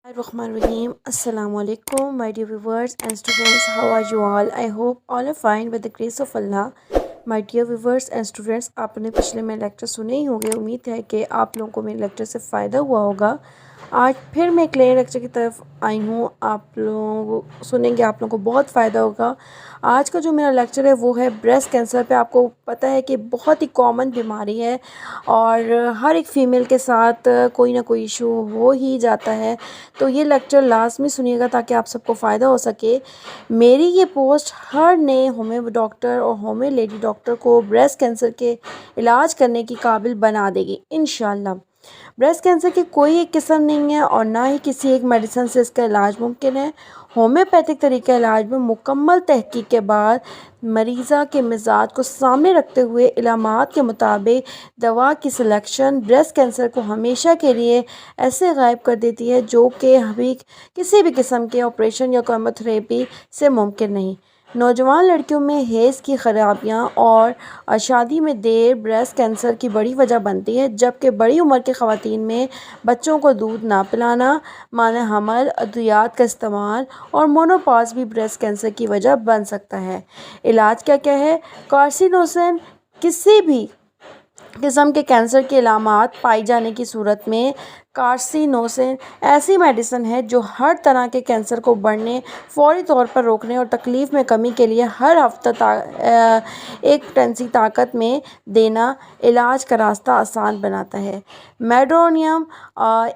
Bismillahirrahmanirrahim. Assalamu alaikum, my dear viewers and students. How are you all? I hope all are fine with the grace of Allah. My dear viewers and students, आपने पिछले मेरे lecture सुने ही होंगे. उम्मीद है कि आप लोगों को मेरे लेक्चर से फ़ायदा हुआ होगा. आज फिर मैं एक नए लेक्चर की तरफ आई हूँ. आप लोग सुनेंगे, आप लोगों को बहुत फ़ायदा होगा. आज का जो मेरा लेक्चर है वो है ब्रेस्ट कैंसर पे. आपको पता है कि बहुत ही कॉमन बीमारी है और हर एक फ़ीमेल के साथ कोई ना कोई इशू हो ही जाता है. तो ये लेक्चर लाजमी सुनिएगा ताकि आप सबको फ़ायदा हो सके. मेरी ये पोस्ट हर नए होम्यो डॉक्टर और होम्यो लेडी डॉक्टर को ब्रेस्ट कैंसर के इलाज करने की काबिल बना देगी इंशाल्लाह. ब्रेस्ट कैंसर की कोई एक किस्म नहीं है और ना ही किसी एक मेडिसिन से इसका इलाज मुमकिन है. होम्योपैथिक तरीक़ा इलाज में मुकम्मल तहकीक के बाद मरीज़ा के मिजाज को सामने रखते हुए इलामात के मुताबिक दवा की सिलेक्शन ब्रेस्ट कैंसर को हमेशा के लिए ऐसे गायब कर देती है जो कि अभी किसी भी किस्म के ऑपरेशन या कीमोथेरेपी से मुमकिन नहीं. नौजवान लड़कियों में हेज़ की खराबियां और शादी में देर ब्रेस्ट कैंसर की बड़ी वजह बनती है, जबकि बड़ी उम्र की ख़वातीन में बच्चों को दूध ना पिलाना, माने हमल, अद्वियात का इस्तेमाल और मोनोपॉज भी ब्रेस्ट कैंसर की वजह बन सकता है. इलाज क्या क्या है? कार्सिनोसिन किसी भी किस्म के कैंसर के अलामात पाई जाने की सूरत में कार्सिनोसिन ऐसी मेडिसिन है जो हर तरह के कैंसर को बढ़ने, फौरी तौर पर रोकने और तकलीफ़ में कमी के लिए हर हफ्ता एक टेंसी ताकत में देना इलाज का रास्ता आसान बनाता है. मेड्रोनियम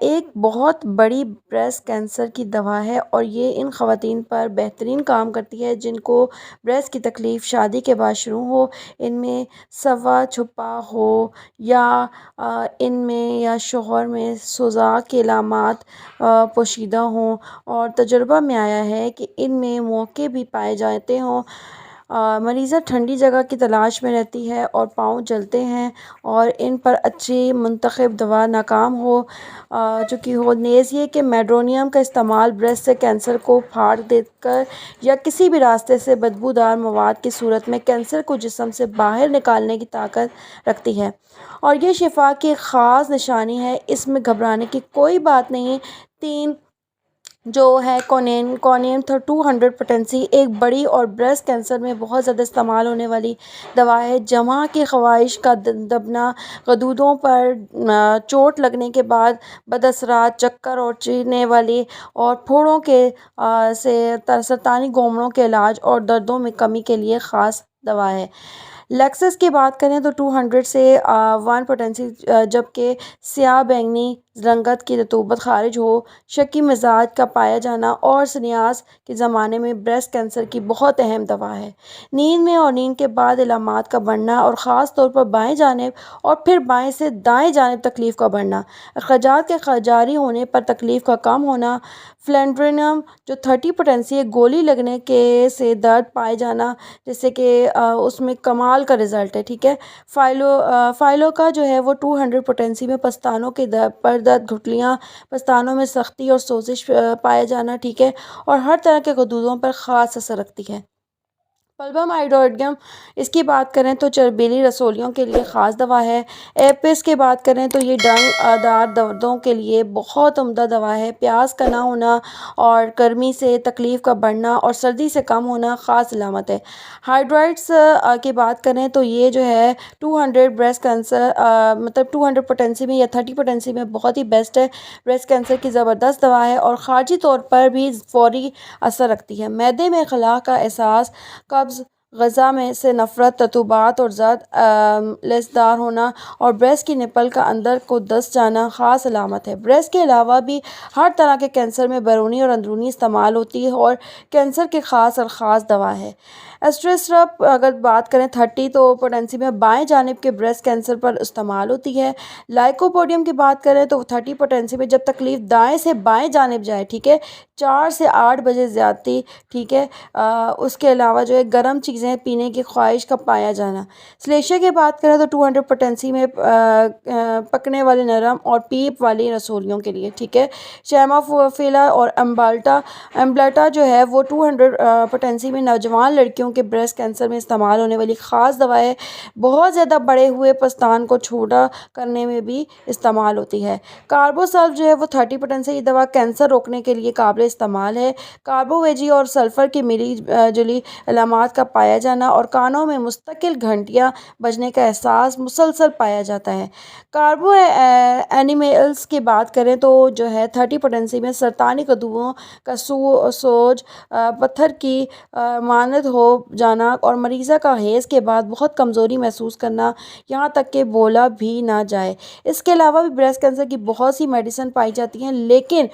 एक बहुत बड़ी ब्रेस्ट कैंसर की दवा है और ये इन ख़वातीन पर बेहतरीन काम करती है जिनको ब्रेस्ट की तकलीफ़ शादी के बाद शुरू हो, इनमें सवा छुपा हो या इनमें या शोहर में सोजा के अलामात पोशीदा हों और तजुर्बा में आया है कि इनमें मौके भी पाए जाते हों. मरीज़ा ठंडी जगह की तलाश में रहती है और पाँव जलते हैं और इन पर अच्छी मुंतखब दवा नाकाम हो चुकी हो. नेज़ ये कि मेड्रोनियम का इस्तेमाल ब्रेस्ट से कैंसर को फाड़ देकर या किसी भी रास्ते से बदबूदार मवाद की सूरत में कैंसर को जिस्म से बाहर निकालने की ताकत रखती है और ये शिफा की ख़ास निशानी है. इसमें घबराने की कोई बात नहीं. 3 जो है कोनियम 200 पोटेंसी एक बड़ी और ब्रेस्ट कैंसर में बहुत ज़्यादा इस्तेमाल होने वाली दवा है. जमा की ख्वाहिश का दबना, गदूदों पर चोट लगने के बाद बदअसरात, चक्कर और चीरने वाली और फोड़ों के से सरतानी गोमड़ों के इलाज और दर्दों में कमी के लिए ख़ास दवा है. लेक्सस की बात करें तो 200 से 1 पोटेंसी, जबकि स्याह बैंगनी रंगत की रतूबत खारिज हो, शकी मिजाज का पाया जाना और सन्यास के ज़माने में ब्रेस्ट कैंसर की बहुत अहम दवा है. नींद में और नींद के बाद इलामात का बढ़ना और ख़ास तौर पर बाएं जानिब और फिर बाएं से दाएं जानिब तकलीफ़ का बढ़ना, अखराजात के जारी होने पर तकलीफ़ का कम होना, फ्लेंड्रेनियम जो 30 पोटेंसी एक गोली लगने के से दर्द पाए जाना जैसे कि उसमें कमाल का रिज़ल्ट है. ठीक है. फाइलो का जो है वो 200 पोटेंसी में पस्तानों के पर दर्द, घुटलियाँ, पस्तानों में सख्ती और सोजिश पाया जाना. ठीक है. और हर तरह के गदूदों पर ख़ास असर रखती है. पल्बम आइडोडियम इसकी बात करें तो चर्बीली रसोलियों के लिए ख़ास दवा है. एपिस की बात करें तो ये दार दर्दों के लिए बहुत उम्दा दवा है. प्यास का ना होना और गर्मी से तकलीफ़ का बढ़ना और सर्दी से कम होना ख़ास अलामत है. हाइड्राइड्स की बात करें तो ये जो है 200 ब्रेस्ट कैंसर मतलब 200 पोटेंसी में या 30 पोटेंसी में बहुत ही बेस्ट है. ब्रेस्ट कैंसर की ज़बरदस्त दवा है और ख़ारजी तौर पर भी फ़ौरी असर रखती है. मैदे में खला का एहसास, कब्ज़, ग़ज़ा में से नफ़रत, रतूबात और ज़्यादा लसदार होना और ब्रेस्ट की निपल का अंदर को दस जाना ख़ास अलामत है. ब्रेस्ट के अलावा भी हर तरह के कैंसर में बैरूनी और अंदरूनी इस्तेमाल होती है और कैंसर के ख़ास दवा है. एस्ट्रेसरप अगर बात करें 30 तो पोटेंसी में बाएं जानिब के ब्रेस्ट कैंसर पर इस्तेमाल होती है. लाइकोपोडियम की बात करें तो 30 पोटेंसी में जब तकलीफ़ दाएं से बाएं जानिब जाए. ठीक है. 4 से 8 बजे ज़्यादती. ठीक है. उसके अलावा जो है गर्म चीज़ چیزیں پینے کی خواہش کا پایا جانا۔ سلیشیا کی بات کریں تو 200 پوٹینسی میں پکنے والے نرم اور پیپ والی رسولیوں کے لیے، ٹھیک ہے۔ شیمافیلا اور امبلاٹا جو ہے وہ 200 پوٹینسی میں نوجوان لڑکیوں کے بریسٹ کینسر میں استعمال ہونے والی خاص دوائیں، بہت زیادہ بڑے ہوئے پستان کو چھوٹا کرنے میں بھی استعمال ہوتی ہے۔ کاربوسلف جو ہے وہ 30 پوٹینسی کی دوا کینسر روکنے کے لیے قابل استعمال ہے۔ کاربوویجی اور سلفر کی ملی جلی علامات کا پایا جانا اور کانوں میں مستقل گھنٹیاں بجنے کا احساس مسلسل پایا جاتا ہے۔ کاربو اینیملز کی بات کریں تو جو ہے 30 پوٹینسی میں سرطانی قددوؤں کا سوج، پتھر کی مانند ہو جانا اور مریضہ کا حیض کے بعد بہت کمزوری محسوس کرنا، یہاں تک کہ بولا بھی نہ جائے۔ اس کے علاوہ بھی بریسٹ کینسر کی بہت سی میڈیسن پائی جاتی ہیں، لیکن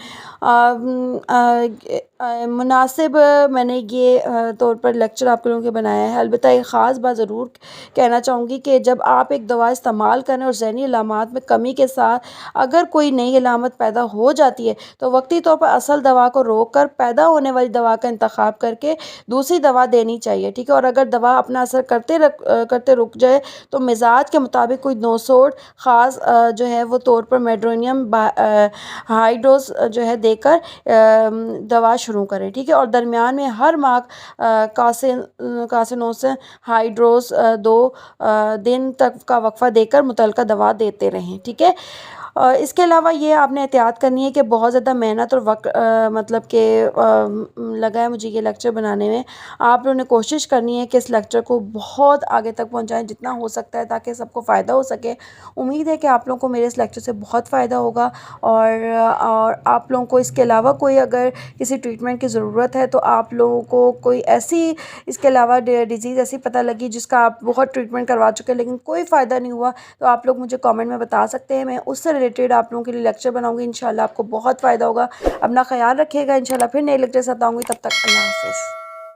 مناسب میں نے یہ طور پر لیکچر آپ کے لوگوں کے بنایا ہے۔ البتہ ایک خاص بات ضرور کہنا چاہوں گی کہ جب آپ ایک دوا استعمال کریں اور ذہنی علامات میں کمی کے ساتھ اگر کوئی نئی علامت پیدا ہو جاتی ہے تو وقتی طور پر اصل دوا کو روک کر پیدا ہونے والی دوا کا انتخاب کر کے دوسری دوا دینی چاہیے، ٹھیک ہے۔ اور اگر دوا اپنا اثر کرتے رک جائے تو مزاج کے مطابق کوئی نوسوڈ خاص جو ہے وہ طور پر میڈرونیم ہائی ڈوز جو ہے دے کر دوا شروع کریں، ٹھیک ہے۔ اور درمیان میں ہر ماہ کاسینوسن ہائی ڈوز 2 دن تک کا وقفہ دے کر متعلقہ دوا دیتے رہیں، ٹھیک ہے۔ اس کے علاوہ یہ آپ نے احتیاط کرنی ہے کہ بہت زیادہ محنت اور وقت مطلب کہ لگا ہے مجھے یہ لیکچر بنانے میں۔ آپ لوگوں نے کوشش کرنی ہے کہ اس لیکچر کو بہت آگے تک پہنچائیں جتنا ہو سکتا ہے تاکہ سب کو فائدہ ہو سکے۔ امید ہے کہ آپ لوگوں کو میرے اس لیکچر سے بہت فائدہ ہوگا، اور آپ لوگوں کو اس کے علاوہ کوئی اگر کسی ٹریٹمنٹ کی ضرورت ہے تو آپ لوگوں کو کوئی ایسی اس کے علاوہ ڈیزیز ایسی پتہ لگی جس کا آپ بہت ٹریٹمنٹ کروا چکے لیکن کوئی فائدہ نہیں ہوا، تو آپ لوگ مجھے کامنٹ میں بتا سکتے ہیں، میں اس سے ریلیٹڈ آپ لوگوں کے لیے لیکچر بناؤں گی۔ انشاءاللہ آپ کو بہت فائدہ ہوگا۔ اپنا خیال رکھیے گا، انشاءاللہ پھر نئے لیکچر ساتھ آؤں گی، تب تک اللہ حافظ۔